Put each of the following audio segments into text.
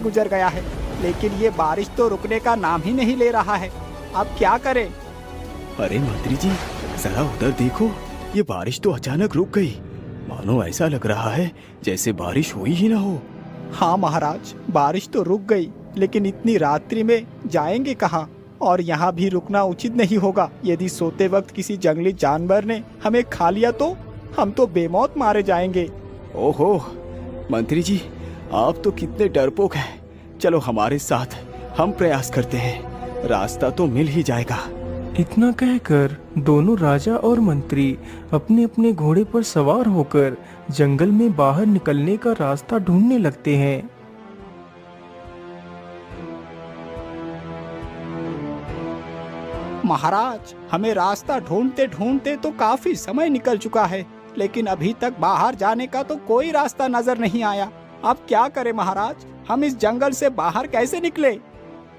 गुजर गया है, लेकिन ये बारिश तो रुकने का नाम ही नहीं ले रहा है। अब क्या करें? अरे मंत्री जी, जरा उधर देखो, ये बारिश तो अचानक रुक गई। मानो ऐसा लग रहा है जैसे बारिश हुई ही ना हो। हाँ महाराज, बारिश तो रुक गई, लेकिन इतनी रात्रि में जाएंगे कहाँ? और यहाँ भी रुकना उचित नहीं होगा। यदि सोते वक्त किसी जंगली जानवर ने हमें खा लिया तो हम तो बेमौत मारे जाएंगे। ओहो मंत्री जी, आप तो कितने डरपोक हैं। चलो हमारे साथ, हम प्रयास करते हैं, रास्ता तो मिल ही जाएगा। इतना कहकर दोनों राजा और मंत्री अपने अपने घोड़े पर सवार होकर जंगल में बाहर निकलने का रास्ता ढूंढने लगते हैं। महाराज, हमें रास्ता ढूंढते ढूंढते तो काफी समय निकल चुका है, लेकिन अभी तक बाहर जाने का तो कोई रास्ता नजर नहीं आया। अब क्या करें महाराज? हम इस जंगल से बाहर कैसे निकले?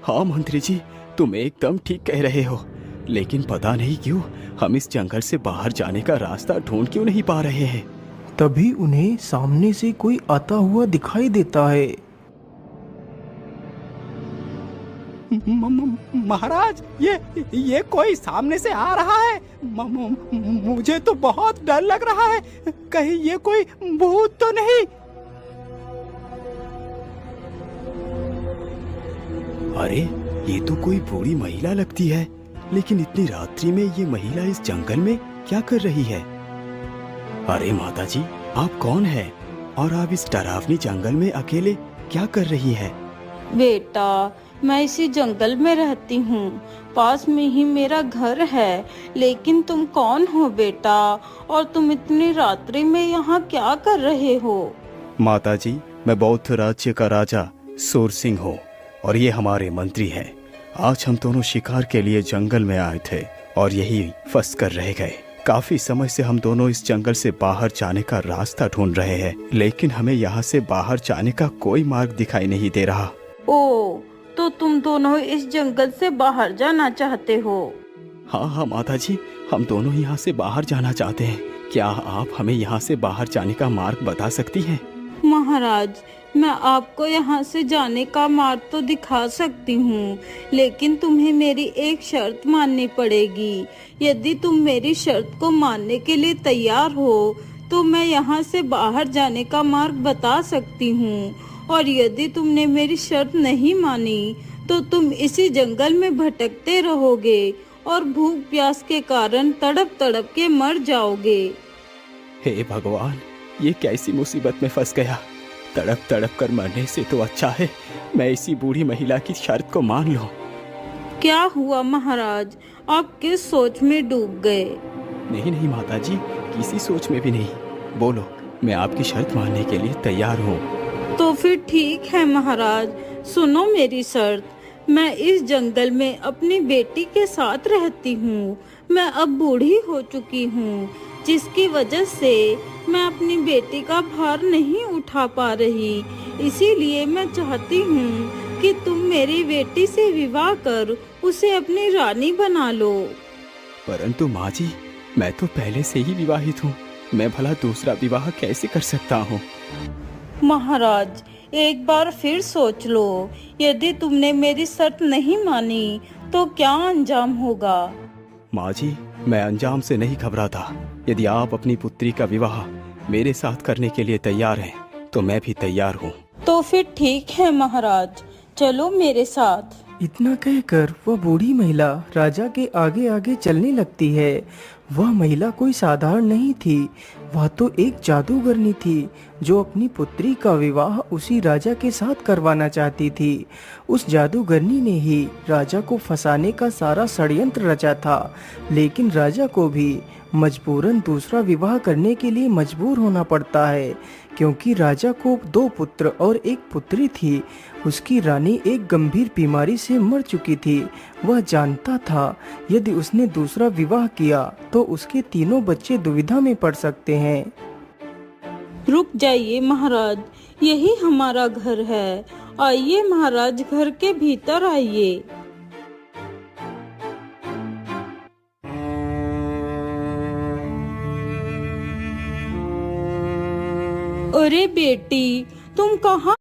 हाँ मंत्री जी, तुम एकदम ठीक कह रहे हो, लेकिन पता नहीं क्यों हम इस जंगल से बाहर जाने का रास्ता ढूंढ क्यों नहीं पा रहे हैं। तभी उन्हें सामने से कोई आता हुआ दिखाई देता है। महाराज, ये कोई सामने से आ रहा है। मुझे तो बहुत डर लग रहा है, कहीं ये कोई भूत तो नहीं? अरे ये तो कोई बूढ़ी महिला लगती है, लेकिन इतनी रात्रि में ये महिला इस जंगल में क्या कर रही है? अरे माता जी, आप कौन हैं? और आप इस डरावनी जंगल में अकेले क्या कर रही है? बेटा, मैं इसी जंगल में रहती हूँ, पास में ही मेरा घर है। लेकिन तुम कौन हो बेटा, और तुम इतनी रात्रि में यहाँ क्या कर रहे हो? माता जी, मैं बौद्ध राज्य का राजा सूर सिंह हूँ, और ये हमारे मंत्री हैं। आज हम दोनों शिकार के लिए जंगल में आए थे और यही फंस कर रह गए। काफी समय से हम दोनों इस जंगल से बाहर जाने का रास्ता ढूंढ रहे हैं, लेकिन हमें यहाँ से बाहर जाने का कोई मार्ग दिखाई नहीं दे रहा। ओ, तो तुम दोनों इस जंगल से बाहर जाना चाहते हो? हाँ हाँ माता जी, हम दोनों यहाँ से बाहर जाना चाहते हैं। क्या आप हमें यहाँ से बाहर जाने का मार्ग बता सकती हैं? महाराज, मैं आपको यहाँ से जाने का मार्ग तो दिखा सकती हूँ, लेकिन तुम्हें मेरी एक शर्त माननी पड़ेगी। यदि तुम मेरी शर्त को मानने के लिए तैयार हो तो मैं यहाँ से बाहर जाने का मार्ग बता सकती हूँ, और यदि तुमने मेरी शर्त नहीं मानी तो तुम इसी जंगल में भटकते रहोगे और भूख प्यास के कारण तड़प तड़प के मर जाओगे। हे भगवान, ये कैसी मुसीबत में फंस गया। तड़प तड़प कर मरने से तो अच्छा है मैं इसी बूढ़ी महिला की शर्त को मान लूं। क्या हुआ महाराज, आप किस सोच में डूब गए? नहीं नहीं माता जी, किसी सोच में भी नहीं। बोलो, मैं आपकी शर्त मानने के लिए तैयार हूँ। तो फिर ठीक है महाराज, सुनो मेरी शर्त। मैं इस जंगल में अपनी बेटी के साथ रहती हूँ। मैं अब बूढ़ी हो चुकी हूँ, जिसकी वजह से मैं अपनी बेटी का भार नहीं उठा पा रही। इसीलिए मैं चाहती हूँ कि तुम मेरी बेटी से विवाह कर उसे अपनी रानी बना लो। परंतु माँ जी, मैं तो पहले से ही विवाहित हूँ, मैं भला दूसरा विवाह कैसे कर सकता हूँ? महाराज, एक बार फिर सोच लो। यदि तुमने मेरी शर्त नहीं मानी तो क्या अंजाम होगा? माँ जी, मैं अंजाम से नहीं घबराता। यदि आप अपनी पुत्री का विवाह मेरे साथ करने के लिए तैयार हैं, तो मैं भी तैयार हूँ। तो फिर ठीक है महाराज, चलो मेरे साथ। इतना कहकर वह बूढ़ी महिला राजा के आगे आगे चलने लगती है। वह महिला कोई साधारण नहीं थी, वह तो एक जादूगरनी थी जो अपनी पुत्री का विवाह उसी राजा के साथ करवाना चाहती थी। उस जादूगरनी ने ही राजा को फंसाने का सारा षड्यंत्र रचा था, लेकिन राजा को भी मजबूरन दूसरा विवाह करने के लिए मजबूर होना पड़ता है, क्योंकि राजा को 2 पुत्र और 1 पुत्री थी। उसकी रानी एक गंभीर बीमारी से मर चुकी थी। वह जानता था यदि उसने दूसरा विवाह किया तो उसके 3 बच्चे दुविधा में पड़ सकते हैं। रुक जाइए महाराज, यही हमारा घर है। आइए महाराज, घर के भीतर आइए। अरे बेटी, तुम कहाँ